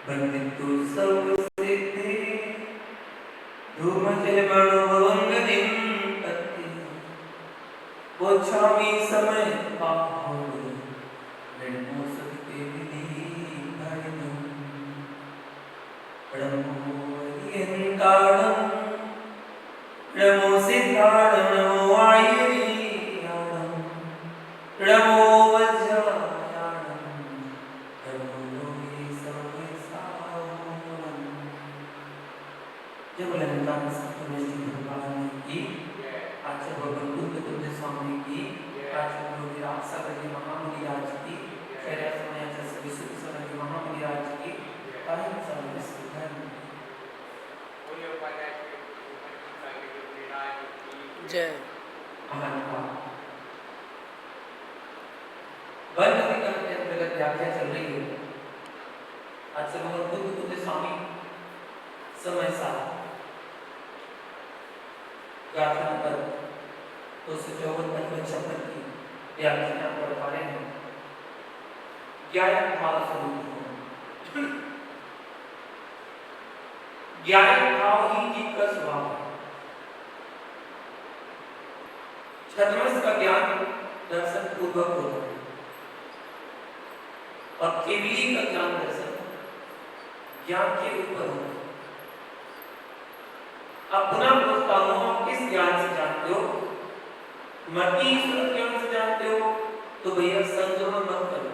बंदितु सब सिद्धि धूमजय मणोभवंगनिं पत्ति पोछामि समय पाहोरे निर्मो सत्य विधि भरणं नमो यंताणं नमो सिद्धाणं नमो आयुर्याणं नमो वज्रायाणं नमो लोके सर्वेशावनं। जय भोलेनाथ सत्यमेव भगवान की, आचार्य भगवान बुद्ध स्वामी की, आचार्य गुरुराज सगरे महामुनि राज की, शैर्य समाचार सभी सुख सगरे महामुनि राज की, आहिं सर्व सुधर्म जय। वन नदी का अंतर्गत व्याख्या चल रही है। आचार्य भगवान बुद्ध स्वामी समय सा गाथा नंबर 254-56 की व्याख्या कर पा रहे हैं। ज्ञान भाव स्वरूप हो, ज्ञान भाव ही जीव का स्वभाव है। छद्मस का ज्ञान दर्शन पूर्वक होता है और केवली का ज्ञान दर्शन ज्ञान के ऊपर होता है। अब पुनः पूछता हूं, आप किस ज्ञान से जानते हो? मति ईश्वर ज्ञान से जानते हो तो भैया संग्रह मत करो,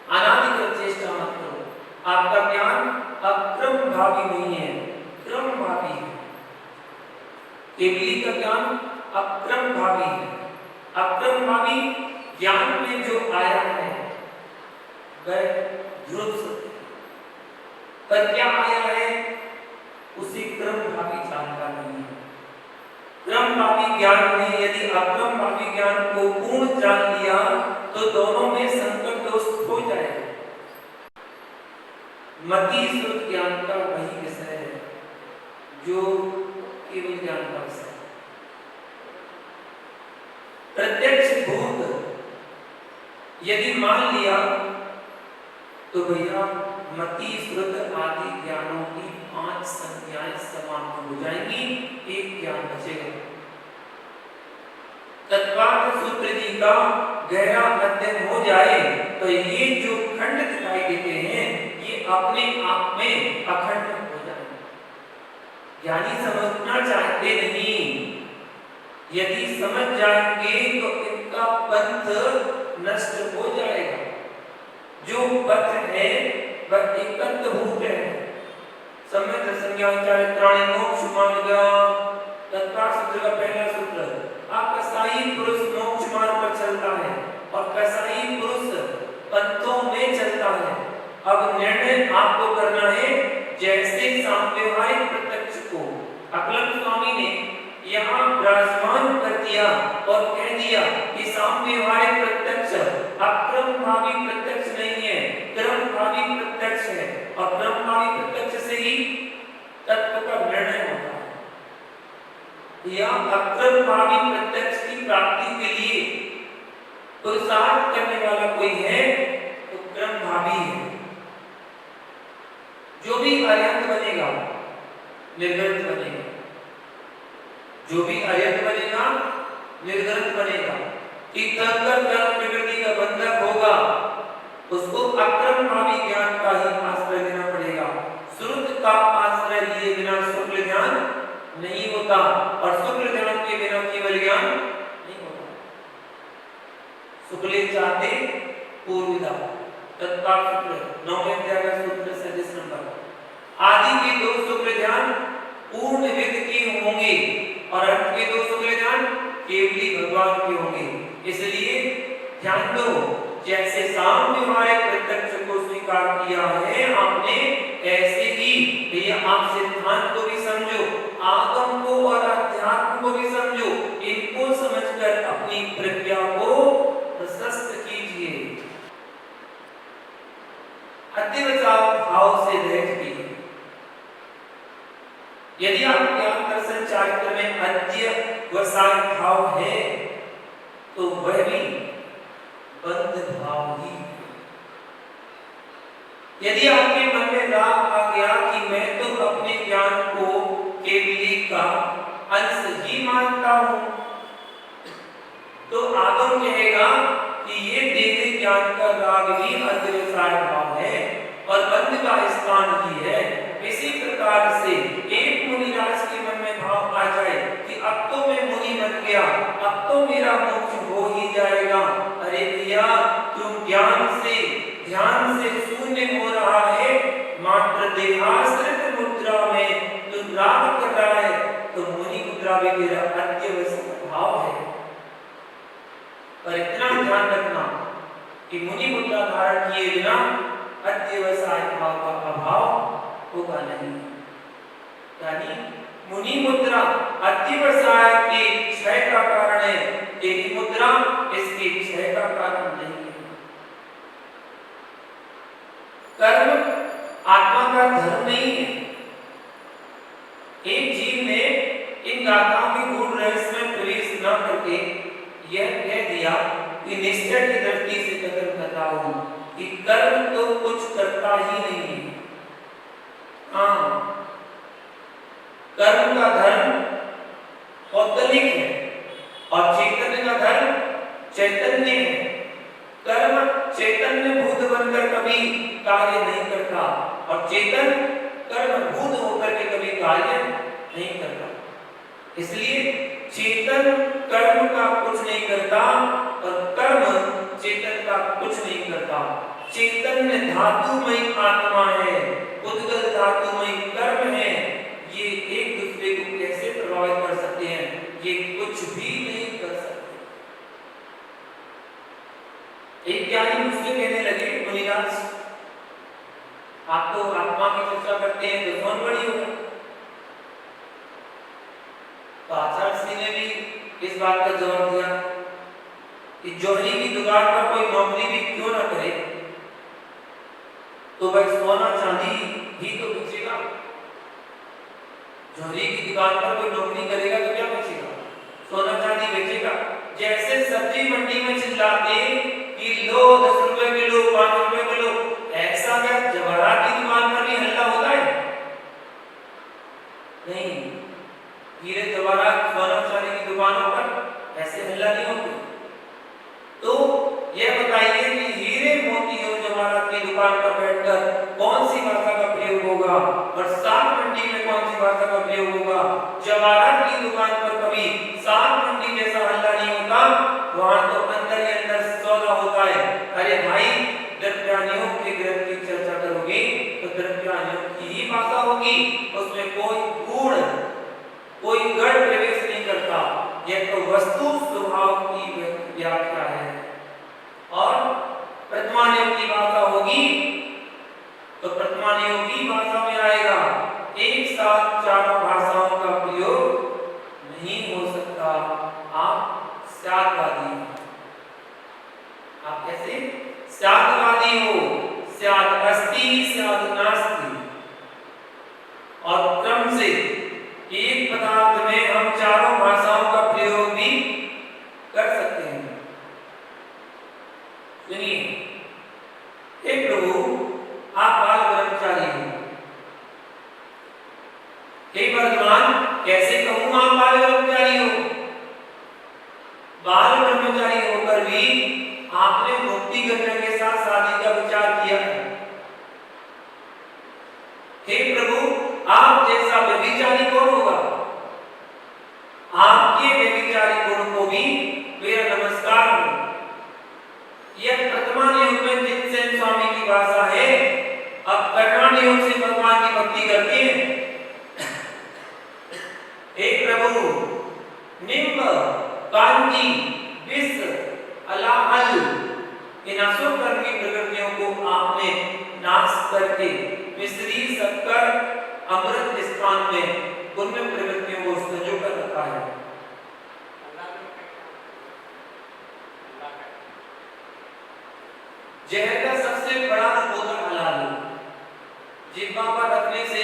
अनादिकृत चेष्टा मत करो। आपका ज्ञान अक्रम भावी नहीं है, क्रम भावी है। केवली का ज्ञान अक्रम भावी है। अक्रम भावी ज्ञान में जो आया है वह ध्रुव सत्य, पर क्या आया है उसी क्रम भावी जानता नहीं है। क्रम भावी ज्ञान में यदि अक्रम भावी ज्ञान को पूर्ण जान लिया तो दोनों में संकट दोष हो जाएगा। मति श्रुत ज्ञान का वही विषय है जो केवल ज्ञान का विषय है। प्रत्यक्ष भूत यदि मान लिया तो भैया मति श्रुत आदि ज्ञानों की 5 संज्ञाएं समाप्त हो जाएंगी, एक ज्ञान बचेगा। तत्वार्थ सूत्र जी का गहरा अध्ययन हो जाए तो ये जो खंड दिखाई देते हैं ये अपने आप में अखंड हो जाएंगे। ज्ञानी समझना चाहते नहीं, यदि समझ जाएंगे तो इनका पंथ नष्ट हो जाएगा। जो पथ है वह एकत्व भूत है। सम्यक संज्ञा चारित्राणि मोक्ष मार्ग, तत्पर सूत्र का पहला सूत्र। आप कसाई पुरुष मोक्ष मार्ग पर चलता है और कसाई पुरुष पंथों में चलता है। अब निर्णय आपको करना है, जैसे सांव्यवहारिक प्रत्यक्ष को अकलन स्वामी ने यहाँ विराजमान कर दिया और कह दिया कि सांव्यवहारिक प्रत्यक्ष अक्रम भावी प्रत्यक्ष नहीं है, क्रम भावी प्रत्यक्ष है और क्रम भावी प्रत्यक्ष से ही तत्व का निर्णय होता है। या अक्रम भावी प्रत्यक्ष की प्राप्ति के लिए पुरुषार्थ करने वाला कोई है तो क्रम भावी है। जो भी अर्यंत बनेगा निर्ग्रंथ बनेगा, जो भी अर्यंत बनेगा निर्ग्रंथ बनेगा। तीर्थंकर कर्म प्रकृति का बंधक होगा, उसको अक्रम भावी ज्ञान का ही आश्रय लेना पड़ेगा। श्रुत का आश्रय लिए बिना शुक्ल ज्ञान नहीं होता और शुक्ल ज्ञान के बिना केवल ज्ञान नहीं होता। शुक्ले चाहते पूर्वदा, तत्काल शुक्ल 9वें अध्याय का सूत्र 37 नंबर। आदि के 2 शुक्ल ज्ञान पूर्ण विद के होंगे और अंत के 2 शुक्ल ज्ञान केवली भगवान के होंगे। इसलिए ध्यान दो, जैसे सांव्यवहारिक प्रत्यक्ष को स्वीकार किया है आपने, ऐसे ही ये आप सिद्धांत को भी समझो, आगम को और अध्यात्म को भी समझो। इनको समझकर अपनी प्रज्ञा को प्रशस्त कीजिए। अतिवचाव भाव से रहित कीजिए। यदि आप ज्ञान दर्शन चारित्र में अध्यवसाय भाव है तो वह भी बंध भाव ही यदि आपके मन में राग आ गया कि मैं तो अपने ज्ञान को केवली का अंश ही मानता हूं, तो आगम कहेगा कि ये देह ज्ञान का राग ही अध्यवसाय भाव है और बंध का स्थान ही है। इसी प्रकार से एक मुनिराज के मन में भाव आ जाए कि अब तो मैं मुनि बन गया, अब तो मेरा मोक्ष हो ही जाएगा। अरे भैया, तुम ज्ञान से ध्यान से शून्य हो रहा है, मात्र देहाश्रित मुद्रा में तुम राग कर रहा है, तो मुनि मुद्रा भी तेरा अत्यवसाय भाव है। पर इतना ध्यान रखना कि मुनि मुद्रा धारण किए बिना अध्यवसाय भाव का अभाव होगा नहीं। यानी मुनि मुद्रा अध्यवसाय के क्षय का कारण है, तेरी मुद्रा इसके क्षय का कारण नहीं है। कर्म आत्मा का धर्म नहीं है। एक जीव ने इन गाथाओं के गूढ़ रहस्य में प्रवेश न करके यह कह दिया कि निश्चय की दृष्टि से कथन करता हूं कि कर्म तो कुछ करता ही नहीं है। हाँ, कर्म का धर्म औद्गलिक है और चैतन्य का धर्म चैतन्य है। कर्म चैतन्य भूत बनकर कभी कार्य नहीं करता और चेतन कर्म भूत होकर के कभी कार्य नहीं करता। इसलिए चेतन कर्म का कुछ नहीं करता और कर्म चेतन का कुछ नहीं करता। चैतन्य धातुमय आत्मा है, उद्गल धातुमय कर्म है। ये एक दूसरे को कैसे प्रभावित कर सकते हैं? ये कुछ भी नहीं कर सकते। एक ज्ञानी मुझसे कहने लगे, मुनिराज, आप तो आत्मा की चर्चा करते हैं तो कौन बड़ी होगा? तो आचार्य श्री ने भी इस बात का जवाब दिया कि जोहरी की दुकान पर कोई नौकरी भी क्यों ना करे, तो भाई सोना चांदी ही तो बचेगा। जोहरी की दुकान पर कोई नौकरी करेगा तो क्या बचेगा? सोना चांदी बेचेगा। जैसे सब्जी मंडी में चिल्लाते कि लो 10 रुपए किलो, 5 रुपए किलो, ऐसा क्या जवाहरात की दुकान पर भी हल्ला होता है? नहीं, हीरे जवाहरात सोना चांदी की दुकानों पर ऐसे हल्ला नहीं होते। तो यह बताइए कि हीरे मोती और जवाहरात की दुकान पर बैठकर कौन सी भाषा का प्रयोग होगा और साग मंडी में कौन सी भाषा का प्रयोग होगा? जवाहरात की दुकान पर कभी साग मंडी जैसा हल्ला नहीं होता, वहां तो अंदर ही अंदर सौदा होता है। अरे भाई, द्रव्यानियों के ग्रंथ की चर्चा करोगे तो द्रव्यानियों की ही भाषा होगी, उसमें कोई गुण कोई गढ़ प्रवेश नहीं करता। यह तो वस्तु स्वभाव की व्याख्या है। और प्रतिमानियों की भाषा होगी तो प्रतिमानियों की भाषा में आएगा। एक साथ चारों भाषाओं का प्रयोग नहीं हो सकता। आप स्यादवादी हो। आप कैसे स्यादवादी हो? स्याद अस्ति, स्याद नास्ति। और क्रम से एक पदार्थ में हम चारों भाषाओं का प्रयोग भी कर सकते हैं। सुनिए, हे प्रभु, आप बाल ब्रह्मचारी हो। हे भगवान, कैसे कहूं आप बाल ब्रह्मचारी हो? बाल ब्रह्मचारी होकर भी आपने मुक्ति कन्या के साथ शादी का विचार किया है। हे प्रभु, आप जैसा व्यभिचारी कौन होगा? आपके व्यभिचारी गुण को भी मेरा नमस्कार हो। यह वर्तमान युग में जिनसेन स्वामी की भाषा है। अब कर्णाटक योग से भगवान की भक्ति करते हैं। हे प्रभु, निम्ब, कांजी, विष, अलाहल, इन असुरकर्मी प्रकृतियों को आपने नाश करके मिश्री, शक्कर, अमृत स्थान में उनमें प्रवृत्तियों को संजो कर रखा है। जहर का सबसे बड़ा होता हलाल। जिह्वा पर रखने से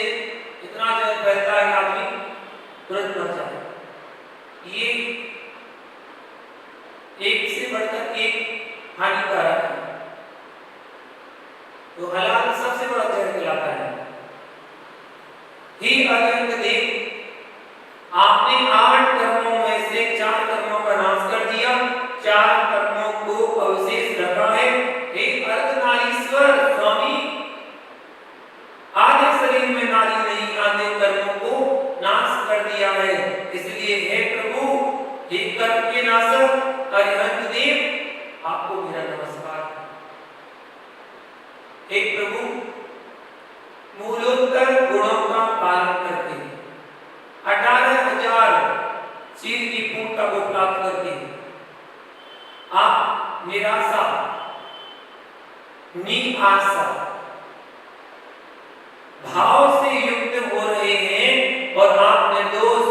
इतना जहर फैलता है आदमी तुरंत मर जाता है। ये एक से बढ़कर एक हानिकारक है। तो हलाल सबसे इसलिए हे प्रभु, हे कर्म के नाशक अरिहंत देव, आपको मेरा नमस्कार। हे प्रभु, मूलोत्तर गुणों का पालन करके 18,000 चीर की पूर्णता को प्राप्त करके आप निराशा, निआशा भाव से युक्त हो रहे हैं और आप निर्दोष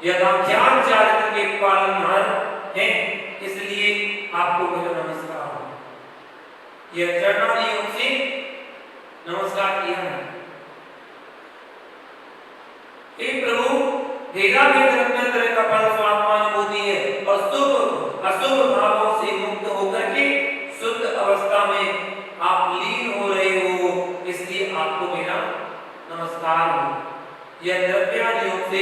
यथाख्यात चारित्र के पालनहार हैं, इसलिए आपको मेरा नमस्कार। यह चरणारी योग से नमस्कार किया है। हे प्रभु, भेदा भेद रखने तरह का फल स्वात्मानुभूति है और शुभ अशुभ भावों से मुक्त होकर के शुद्ध अवस्था में आप लीन हो रहे हो, इसलिए आपको मेरा नमस्कार हो। यह द्रव्यादि योग से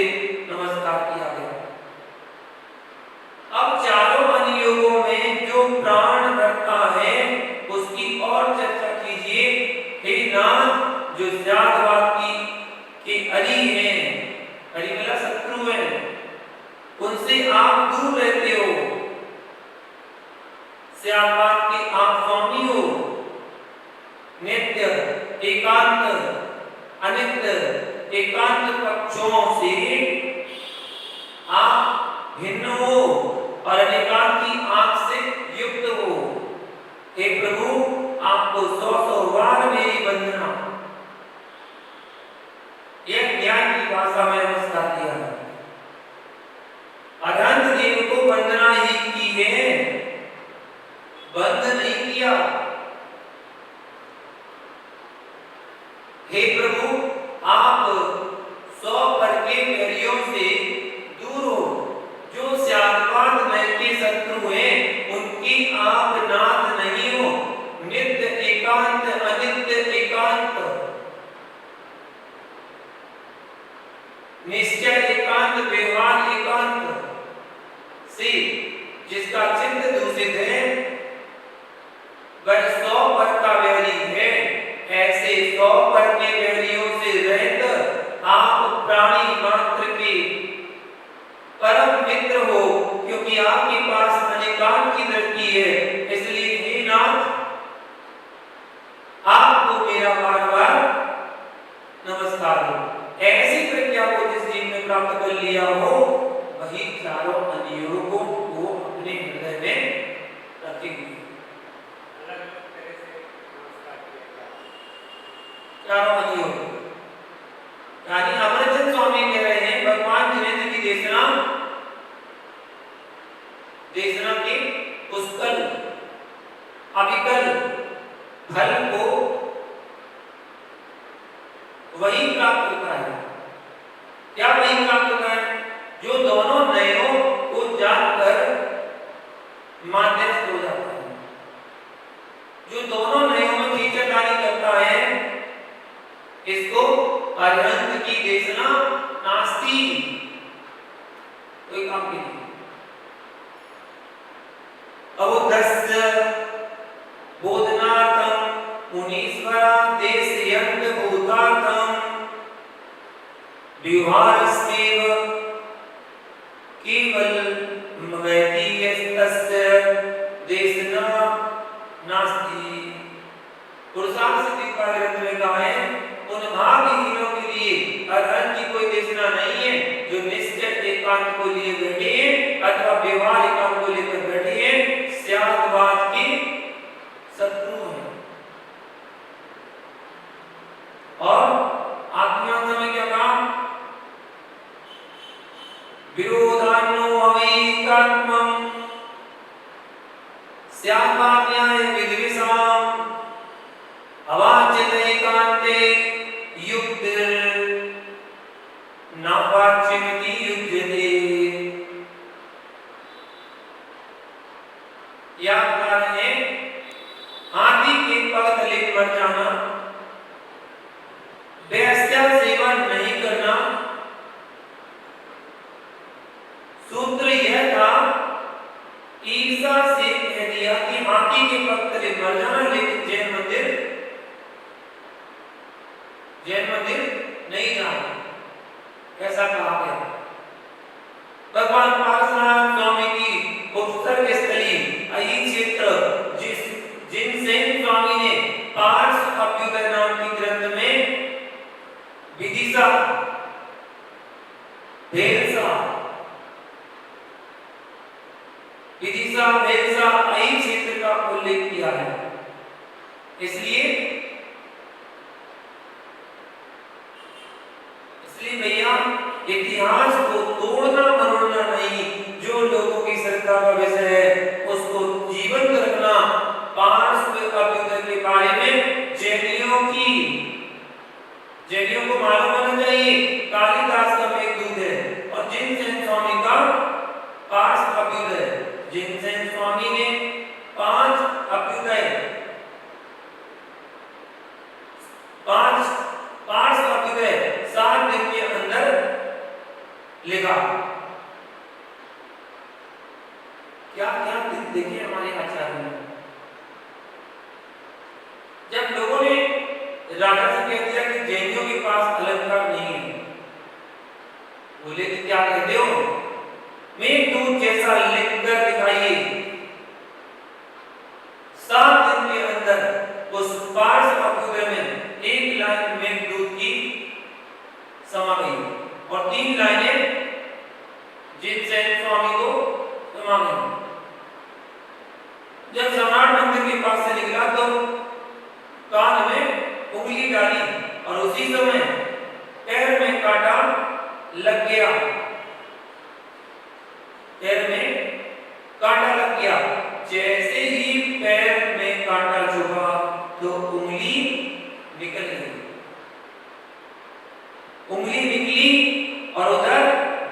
नमस्कार किया गया। अब चारों अनुयोगों में जो प्राण रखता है उसकी और चर्चा कीजिए। हे नाथ, जो जातवाद के अरी हैं, अरी वाला शत्रु है, उनसे आप दूर रहते हो। श्यामवाद के आप स्वामी हो। नित्य एकांत अनित्य एकांत पक्षों से आप भिन्न हो और अनेकांत की आंख से युक्त हो। हे प्रभु, आपको 100 बार मेरी वंदना। यह ज्ञान की भाषा में नमस्कार किया है। अनंत देव को वंदना ही की है, बंद नहीं किया। हे प्रभु, आप 100 पर के पैरियों से दूर हो। जो श्यामवाद में के शत्रु हैं, उनकी आप नाथ नहीं हो। नित्य एकांत अनित्य एकांत, निश्चय एकांत व्यवहार एकांत से जिसका चित्त दूषित है वह 100 पर का वैरी है। ऐसे 100 पर के वैरियों से रहित आप प्राणी मात्र के परम मित्र हो, क्योंकि आपके पास अनेकांत की दृष्टि है। इसलिए हे नाथ, आपको मेरा बार बार नमस्कार हो। ऐसी प्रज्ञा को जिस जीव ने प्राप्त कर लिया हो, वही चारों अनुयोगों को अपने हृदय में रखेंगे। चारों अनुयोग यानी अमरचंद स्वामी कह रहे हैं, भगवान जिनेंद्र की देशना के पुष्कल अविकल फल को वही प्राप्त होता है। क्या वही प्राप्त होता है? जो दोनों नयनों को जानकर माध्यस्थ हो जाता है, जो दोनों नयनों में खींचातानी करता है, इसको अरिहंत की देशना नास्ती, कोई काम की नहीं। अवोधस्य बोधनार्थम मुनीश्वरा देशयन्त भूतार्थम व्यवहारस्यैव केवल मवैतीयस्तस्य देशना नास्ति। पुरुषार्थ सिद्धि का ग्रंथ में कहा है, उन भागहीनों के लिए अरिहंत की कोई देशना नहीं है जो निश्चय एकांत को लिए बैठे हैं अथवा व्यवहार एकांत को लेकर बैठे हैं, स्यादवाद के शत्रु हैं। और आत्मज्ञान में क्या कहा? विरोधान्नो अवैकात्मम स्याद्वाद्याय विद्विषाम अवाच्यत एकांते युक्तिर् नावाच्यमिति युज्यते। याद कारण है, हाथी के पग तले मर जाना, वेश्या सेवन नहीं करना। सूत्र यह था, ईसा से कह दिया कि हाथी के पग तले मर जाना, लेकिन जैन मंदिर नहीं जाना, ऐसा कहा गया। भगवान पारसनाथ स्वामी की उपसर्ग स्थली अही क्षेत्र जिनसेन स्वामी ने पार्श अभ्युदय नाम की ग्रंथ में विदिशा भेलसा अही क्षेत्र का उल्लेख किया है। इसलिए भैया इतिहास को तोड़ना मरोड़ना नहीं, जो लोगों की श्रद्धा का विषय है उसको जीवंत रखना। पार्श अभ्युदय के बारे में जैनियों को मालूम होना चाहिए कालिदास का मेघदूत है और जिनसेन स्वामी का पार्श अभ्युदय। जिनसेन स्वामी ने 5 अभ्युदय 5 पार्श अभ्युदय 7 दिन के अंदर लिखा। क्या क्या देखिए हमारे आचार्य ने जब लोगों ने राजा से कह दिया कि जैनियों के पास अलंकार नहीं है, बोले कि क्या कहते हो, मेघदूत जैसा लिखकर दिखाइए। 7 दिन के अंदर उस पार्श अभ्युदय में 1 लाइन मेघदूत की समा गई और 3 लाइनें जिनसेन स्वामी को समा गई। जब सम्राट मंदिर के पास से निकला तो कान में उंगली डाली और उसी समय पैर में कांटा लग गया। पैर में कांटा लग गया। जैसे ही पैर में कांटा चुभा तो उंगली निकल गई। उंगली निकली और उधर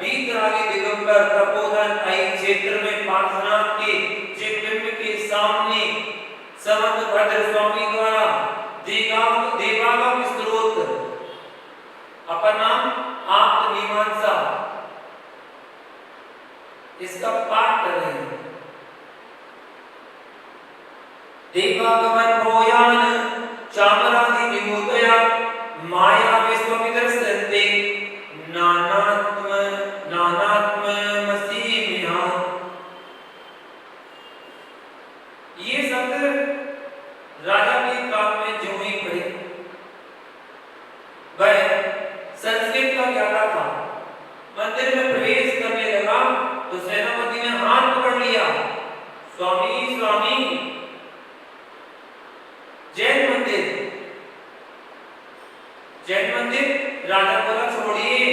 बीतरागी दिगंबर तपोधन अही क्षेत्र में पार्श्वनाथ के चित्तबिंब के सामने समंतभद्र स्वामी द्वारा देवागम स्त्रोत अपन नाम आत्ममीमांसा इसका पाठ कर रहे हैं। देवागमन भोयान चामरादि विभूतया माया विश्वमिदर्शन्ते नानात्म मसीमिहा। ये शब्द राजा के कान में जो ही पड़े, वह संस्कृत का ज्ञाता था। मंदिर में प्रवेश करने लगा तो सेनापति ने हाथ पकड़ लिया, स्वामी स्वामी जैन मंदिर। राजा बोला छोड़िए,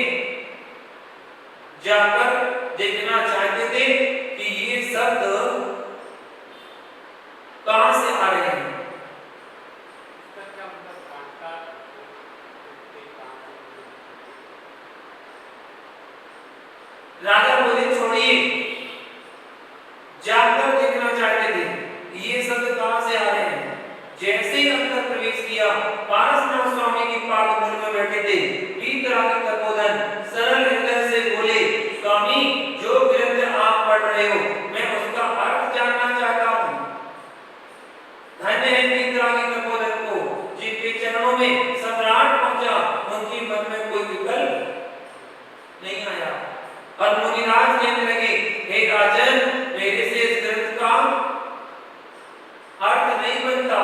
जाकर देखना चाहते थे कि ये शब्द कहां से आ रहे हैं। राजा बोले छोड़िए, जाकर देखना चाहते थे कि ये शब्द कहां से आ रहे हैं। जैसे ही अंदर प्रवेश किया, पारसनाथ स्वामी की पाद मूल में बैठे थे बीतरागी तपोधन सरल हृदय से बोले, स्वामी जो ग्रंथ आप पढ़ रहे हो मैं उसका अर्थ जानना चाहता हूं। धन्य है बीतरागी तपोधन को जिनके चरणों में सम्राट पहुंचा, उनके मन में कोई विकल्प नहीं आया। और मुनिराज कहने लगे, हे राजन मेरे से इस ग्रंथ का अर्थ नहीं बनता।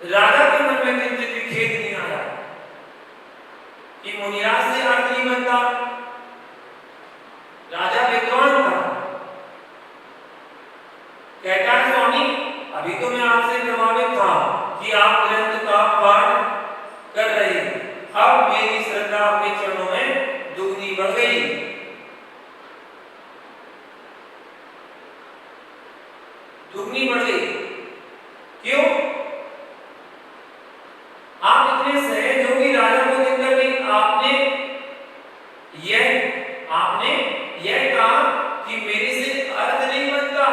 राजा के मन में किंचित भी खेद नहीं आया कि मुनिराज से अर्थ नहीं बनता। राजा विद्वान था, कहता है स्वामी अभी तो मैं आपसे प्रभावित था कि आप ग्रंथ का पाठ कर रहे हैं, अब मेरी श्रद्धा आपके चरणों में दुगनी बढ़ गई। दुगनी बढ़ गई क्यों? आप इतने सहज हो कि राजा को देखकर भी आपने यह कहा कि मेरे से अर्थ नहीं बनता।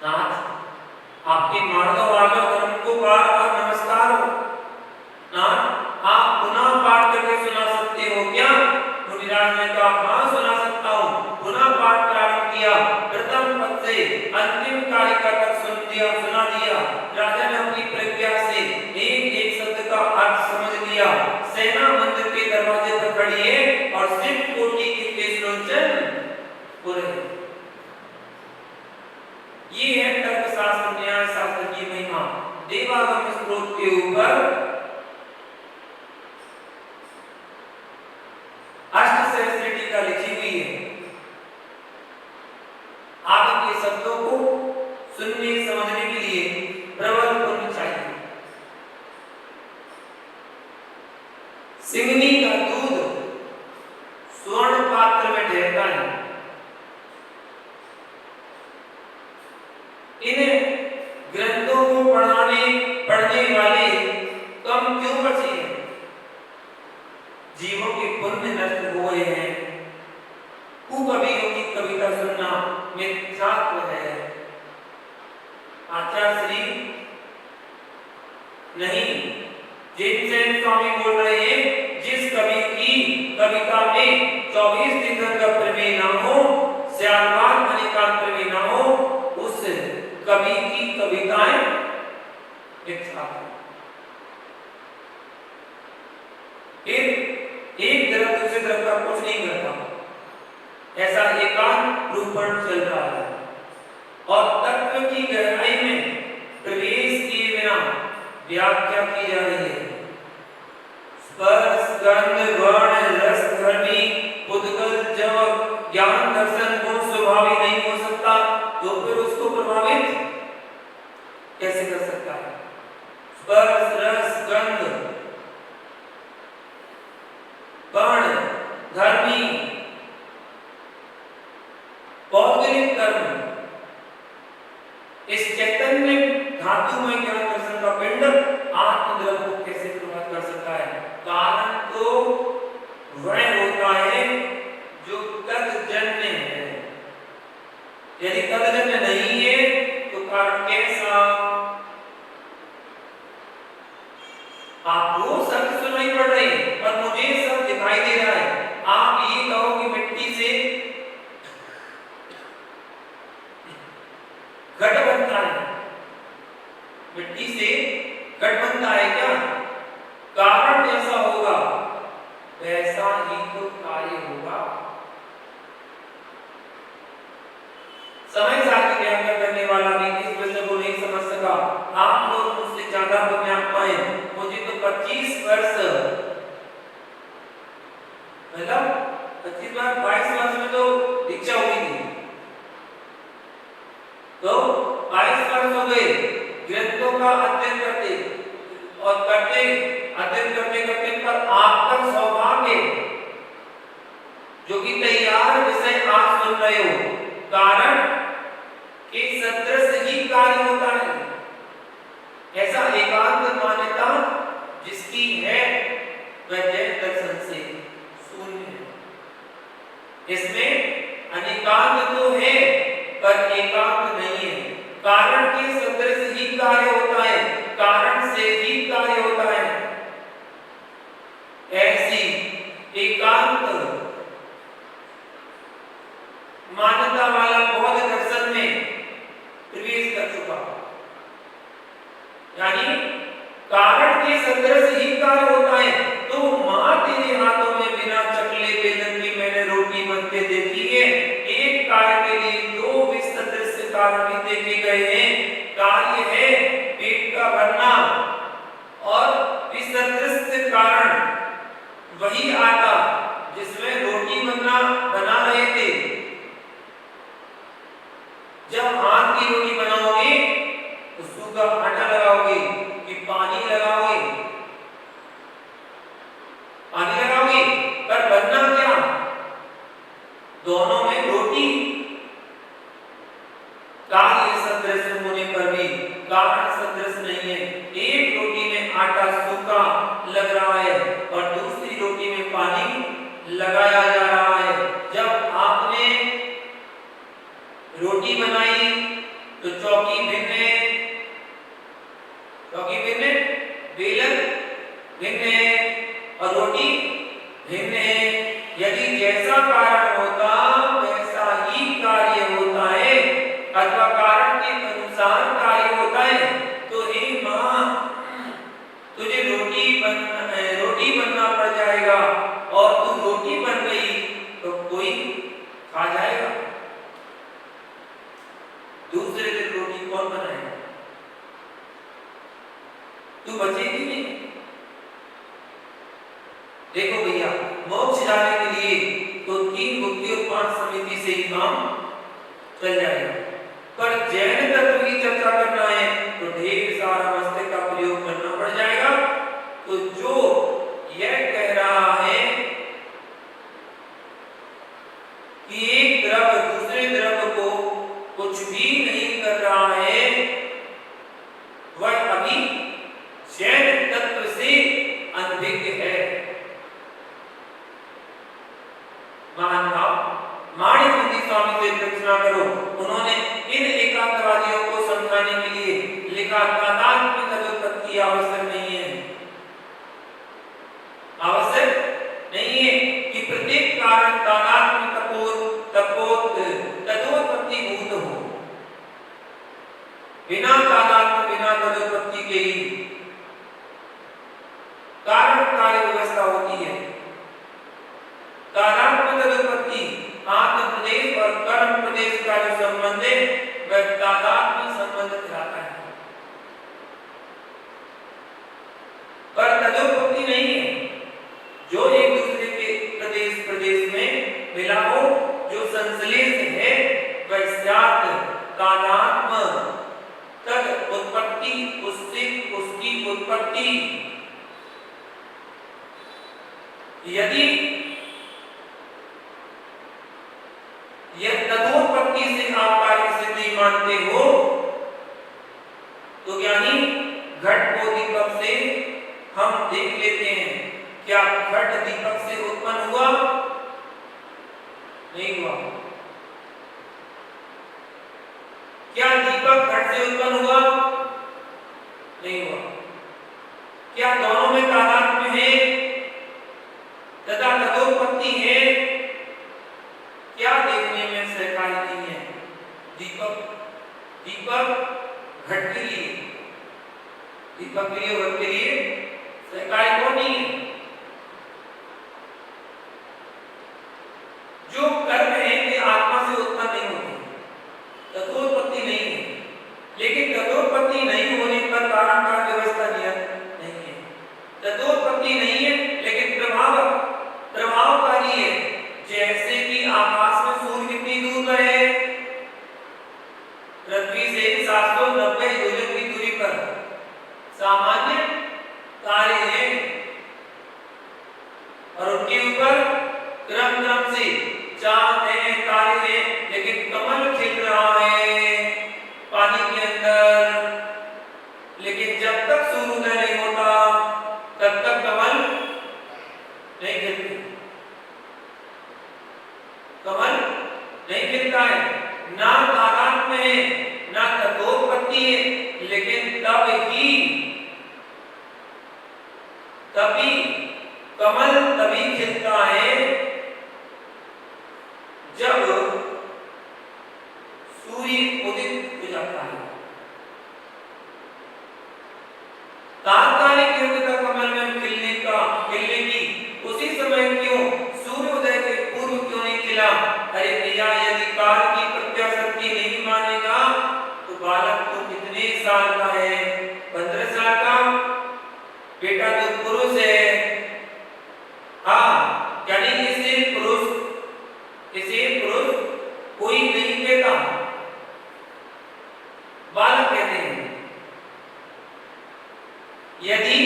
नाथ आपके मार्गव आर्गव धर्म को बार बार नमस्कार हो। नाथ आप पुनः पाठ करके सुना सकते हो क्या? मुनिराज ने कहा हाँ सुना सकता हूँ। पुनः पाठ प्रारंभ किया, प्रथम पद से अंतिम कारिका तक सुना दिया। राजा ने अपनी प्रज्ञा से एक एक शब्द का अर्थ समझ लिया। सेना मंदिर के दरवाजे कविता लिखी हुई है। आप के शब्दों को सुनने समझने के लिए प्रबल पुण्य चाहिए। सिंगनी का दूध स्वर्ण पात्र में ठहरता है। इन ग्रंथों को पढ़ने वाले कम क्यों बचे हैं? जीवों के पुण्य नष्ट हो गए हैं। कुकवियों की कविता सुनना मिथ्यात्व है। आचार्य श्री नहीं, जैनसेन स्वामी बोल रहे हैं, जिस कवि की कविता में 24 तीर्थंकर प्रमेय ना हो, श्यामलाल मणिकांत प्रमेय ना हो, उस कवि की कविताएं मिथ्यात्व। फिर एक तरफ दूसरे तरफ का कुछ नहीं करता, ऐसा एकांत रूपण चल रहा है और तत्व की गहराई में प्रवेश किए बिना व्याख्या की जा रही है। स्पर्श गंध वर्ण रस धर्मी उद्गल जब ज्ञान दर्शन गुण स्वभावी नहीं हो सकता तो फिर उसको प्रभावित कैसे कर सकता है? स्पर्श रस गंध वर्ण धर्मी पौद्गलिक कर्म, इस चैतन्य धातुमय ज्ञान दर्शन का पिंड आत्मद्रव को कैसे प्रभावित कर सकता है? कारण तो वह होता है जो तदजन्य है। यदि तदजन्य नहीं है तो कारण कैसा? आप वो शब्द सुनाई पड़ रहे हैं और मुझे सब दिखाई दे रहा है। आप ये कहो कि मिट्टी से घट बनता है, मिट्टी से घट बनता है क्या? कारण जैसा होगा वैसा ही तो कार्य होगा। समय साथ में व्याख्या करने वाला भी इस विषय को नहीं समझ सका। आप लोग मुझसे ज्यादा पुण्यात्मा हैं। मुझे तो 25 वर्ष मतलब 22 वर्ष में तो दीक्षा हुई थी, तो 22 वर्ष हो गए ग्रंथों का अध्ययन करते पर आपका सौभाग्य जो कि तैयार विषय आप सुन रहे हो, कारण के सदृश ही कार्य होता है। ऐसा एकांत मान्यता जिसकी है वह जैन दर्शन से शून्य है। इसमें अनेकांत तो है पर एकांत नहीं है। कारण के सदृश ही कार्य होता है, कारण से ही कार्य होता है। ऐसी एकांत मान्यता वाला बौद्ध दर्शन में प्रवेश कर चुका, यानी कारण के सदृश ही कार्य होता है। तो मां तेरे हाथों में बिना चकले बेलन की मैंने रोटी बनते देखी है। एक कार्य के लिए दो विसदृश कारण भी देखे गए हैं। कार्य है पेट का भरना और विसदृश कारण वही आटा जिसमें रोटी बना रहे थे। जब हाथ की रोटी बनाओगे तो सूखा आटा लगाओगे कि पानी लगाओगे? पानी लगाओगे, पर बनना क्या? दोनों में रोटी। कार्य सदृश होने पर भी कारण सदृश नहीं है। एक रोटी में आटा सूखा लग रहा है और दूसरी रोटी में पानी लगाया जा रहा है। जब आपने रोटी बनाई तो चौकी भिन्न है, बेलन भिन्न है और रोटी भिन्न है। यदि जैसा कारण होता वैसा ही कार्य होता है अथवा कारण के अनुसार कार्य होता है, तो हे मां तुझे रोटी बनना पड़ जाएगा और तू रोटी बन गई तो कोई खा जाएगा। दूसरे दिन रोटी कौन बनाएगा? तू बचेगी नहीं। देखो भैया, मोक्ष जाने के लिए तो 3 चल जाएगा। पर जैन तत्व की चर्चा करना है तो ढेर सारा मस्तिष्क का प्रयोग करना पड़ जाएगा। तो जो यह कह रहा है कि एक द्रव दूसरे द्रव को कुछ भी नहीं कर रहा है, वह अभी जैन तत्व से अनभिज्ञ है। माणिक स्वामी से प्रार्थना करो, उन्होंने इन एकांतवादियों को समझाने के लिए लिखा, तादात्म्य तदुत्पत्ति आवश्यक नहीं है, आवश्यक नहीं है कि प्रत्येक कारण तादात्म्य तदोत्पत्ति भूत हो। बिना तादात्म्य बिना तदोत्पत्ति के ही कारण कार्य व्यवस्था होती है। तादात्म्य तदुत्पत्ति आत्म प्रदेश और कर्म प्रदेश का जो संबंध है वह तादात्म्य संबंध कहलाता है, पर तदुत्पत्ति नहीं है। जो एक दूसरे के प्रदेश में मिला हो, जो संश्लेष है, वह सात तादात्म्य तद उत्पत्ति, उससे उसकी उत्पत्ति। यदि यह तदोत्पत्ति से आप कार्य सिद्धि मानते हो तो ज्ञानी घट को दीपक से हम देख लेते हैं, क्या घट दीपक से उत्पन्न हुआ? नहीं हुआ। क्या दीपक घट से उत्पन्न हुआ? नहीं हुआ। क्या दोनों में तादात्म्य है तथा तदोत्पत्ति है? क्या देखने में सहकारी नहीं है? दीपक घट के लिए, दीपक के लिए, घट के लिए सहकारी कौन नहीं है? जो कर्म है वे आत्मा से उत्पन्न नहीं होते, तदोत्पत्ति नहीं है। लेकिन तदोत्पत्ति नहीं होने पर कारण का व्यवस्था नियत नहीं है। तदोत्पत्ति नहीं है लेकिन प्रभावकारी है। जैसे कि आकाश में सूर्य कितनी दूर पर है? पृथ्वी से 790 योजन की दूरी पर सामान्य तारे हैं और उनके ऊपर क्रम से चांद है, तारे हैं, लेकिन कमल खिल रहा है पानी के अंदर। लेकिन जब तक सूर्योदय नहीं होता तब तक कमल नहीं खिलते, कमल नहीं खिलता है। ना तादात्म्य है ना तदोत्पत्ति है, लेकिन तभी कमल तभी खिलता है जब सूर्य उदित हो जाता है। तात्कालिक योग्यता कमल में खिलने की उसी समय क्यों सूर्योदय के पूर्व क्यों नहीं खिला? अरे भैया, यदि काल की प्रत्याशक्ति नहीं मानेगा तो बालक तो कितने साल का है? 15 साल का बेटा तो पुरुष है। हाँ, यानी इसे पुरुष कोई नहीं कहता, बालक कहते हैं। यदि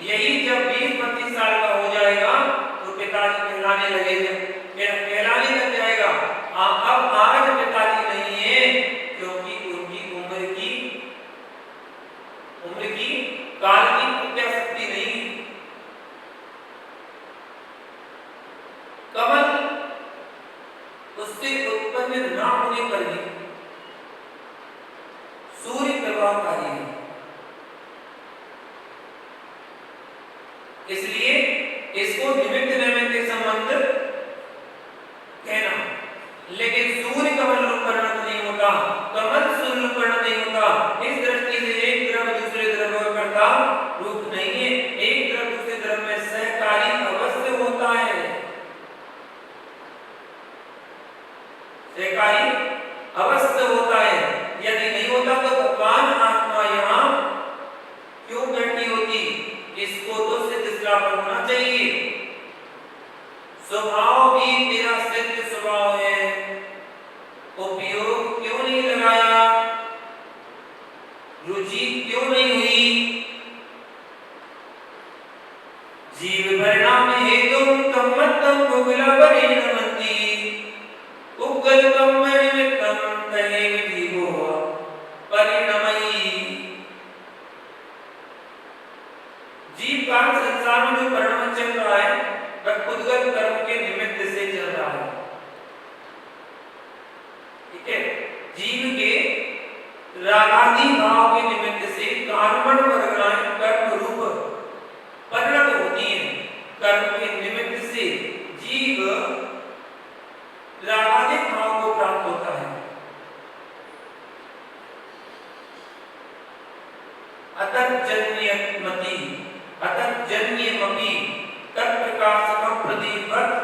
यही जब 20-25 साल का हो जाएगा तो पिताजी कहलाने लगेगा, कहलाने लग जाएगा। अब आज पिताजी नहीं है क्योंकि उनकी उम्र की काल की प्रत्याशक्ति नहीं। कमल उससे उत्पन्न ना होने पर भी सूर्य प्रभावकारी है, इसलिए इसको निमित्त नैमित्तिक संबंध कहना। लेकिन सूर्य कमल रूप परिणत नहीं होता, कमल सूर्य रूप परिणत नहीं होता। इस दृष्टि से एक द्रव दूसरे द्रव करता रूप नहीं है। एक द्रव दूसरे द्रव में सहकारी अवश्य होता है, सहकारी अवश्य होता है। यदि नहीं होता तो भगवान आत्मा यहाँ क्यों बैठी होती? इसको तो सिद्ध स्थापन होना चाहिए। स्वभाव भी तेरा सिद्ध स्वभाव है, उपयोग परिणमति उद्गतम निमित्तम तदेव जीवो परिणमयि। जीव का संसार में जो परिणमन चल रहा है वह उद्गत कर्म के निमित्त से चल रहा है। ठीक है, जीव के रागादि भाव के निमित्त से कर्मण वर्गणाएं कर्म रूप परिणत होती हैं। कर्म के निमित्त से जीव रागादिक भाव को प्राप्त होता है। अतज्जन्यमति अतज्जन्यमपि तत्प्रकाशकं प्रतिवत्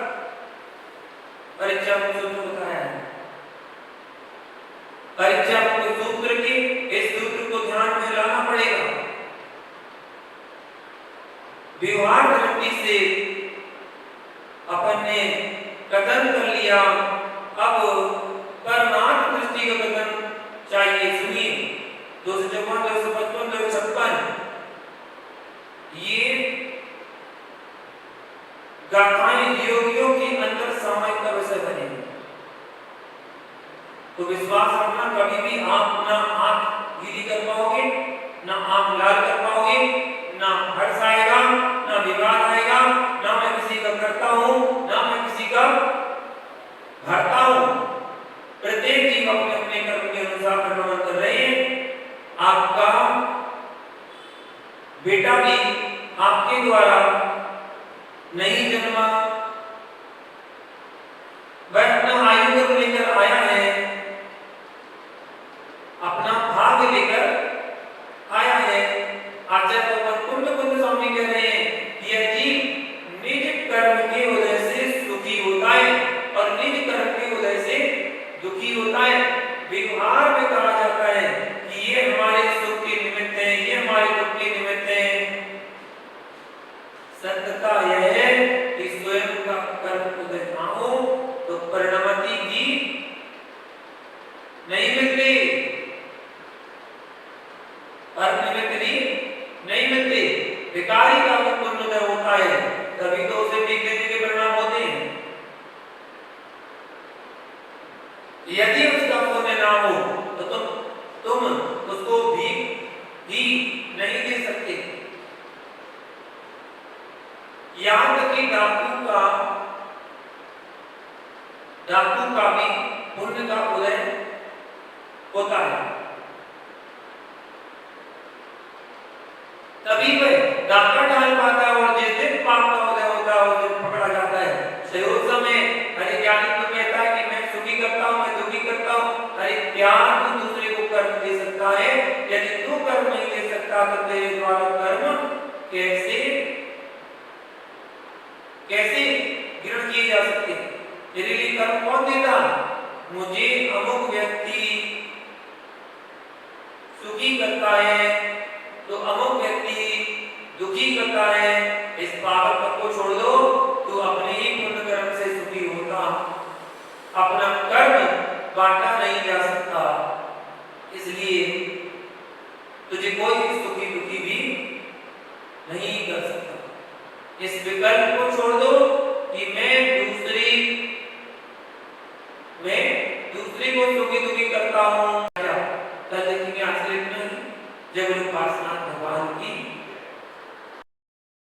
परीक्षा सूत्र बताया है। परीक्षा सूत्र के इस सूत्र को ध्यान में लाना पड़ेगा। व्यवहार दृष्टि से अपन ने कथन कर लिया, अब परमार्थ दृष्टि का कथन चाहिए। सुनिए 254, 255, 256 ये गाथाएं योगियों के अंदर सामायिक का विषय बने। तो विश्वास रखना, कभी भी आप ना आंख गीली कर पाओगे, ना आंख लाल कर पाओगे, ना हर्ष आएगा, ना विवाद आएगा, ना मैं किसी का करता हूं, ना मैं किसी का भरता हूं। प्रत्येक जीव अपने अपने कर्म के अनुसार परिणमन कर रहे हैं। आपका बेटा भी आपके द्वारा नहीं जन्मा, वह अपना आयु को लेकर आया है, अपना भाग्य लेकर आया है। आचार्य कुंद स्वामी कह रहे हैं कि यह जीव निज कर्म के उदय से सुखी होता है और निज कर्म के उदय से दुखी होता है। व्यवहार में कहा जाता है कि ये हमारे सुख के निमित्त है, ये हमारे दुख के निमित्त है। सत्यता यह है कि स्वयं का कर्म उदय ना हो तो परिणमति भी नहीं मिलती, परिणमति नहीं मिलती। विकारी का उदय होता है तभी तो उसे दिव्य दिव्य परिणाम होते हैं। यदि उसका पुण्य ना हो तो तुम उसको भी नहीं दे सकते। यहाँ तक कि डाकू का भी पुण्य का उदय होता है, तभी वह डाका डाल पाता है। और जिस दिन पाप का उदय होता है उस दिन पकड़ा जाता है। सयोग समय अरे ज्ञानी तो कहता है कि मैं सुखी करता हूँ, मैं दुखी करता हूँ। अरे प्यार तो दूसरे को कर्म दे सकता है, यदि तू कर्म नहीं दे सकता तो तेरे द्वारा कर्म कैसे ग्रहण किए जा सकते? तेरे लिए कर्म कौन देता? मुझे अमुक व्यक्ति सुखी करता है तो अमुक व्यक्ति दुखी करता है। इस पागलपन को छोड़ दो, तू अपने ही पुण्य कर्म से सुखी होता। अपना कर्म बांटा नहीं जा सकता, इसलिए तुझे कोई सुखी दुखी भी नहीं कर सकता। इस विकल्प को छोड़ दो कि मैं